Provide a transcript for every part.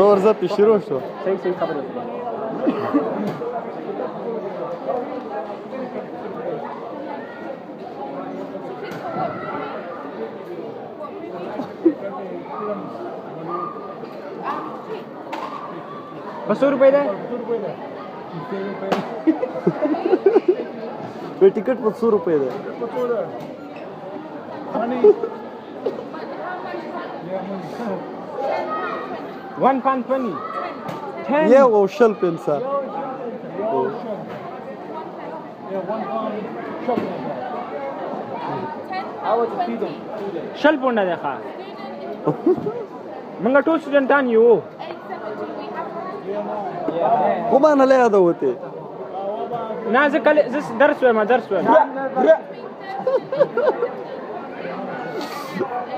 زور زپی شروع شو. صحیح خبره ده. बस 100 रुपये दे. पे टिकट 100 रुपये दे. £1.20. ये ओशल पेंसा. شل پونډه ده ښه. منګه ټول سټوډنټان یو. کومه نه له ده وته. نه زه کله درس وایم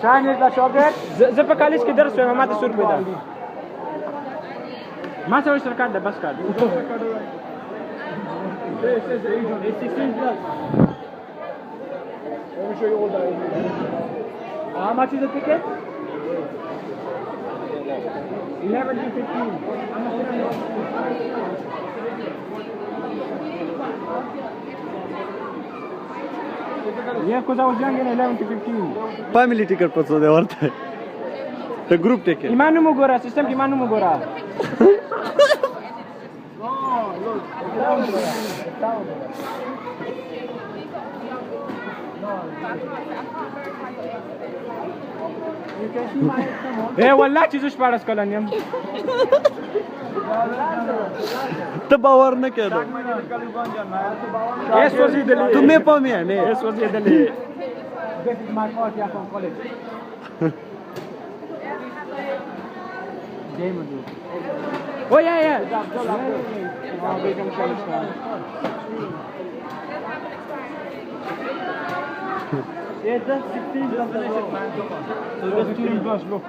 چانه دا شاګرد زه په کالج کې درس وایم ماته 100 روپۍ ده. ما څه وشتر کارت ده بس کارت. Let me show you all that. How much is the ticket? 11 to 15. Yeah, because I was young and 11 to 15. Family ticket पसो दे वर्ता है. The group ticket. Imanu Mugora, system Imanu Mugora. اے والله چې زش پارس کلن یم ته باور نه کړو ایس وزیدلې تمه پمه نه ایس وزیدلې this is my part here from college oh yeah yeah just 16 man. So just 2 plus look.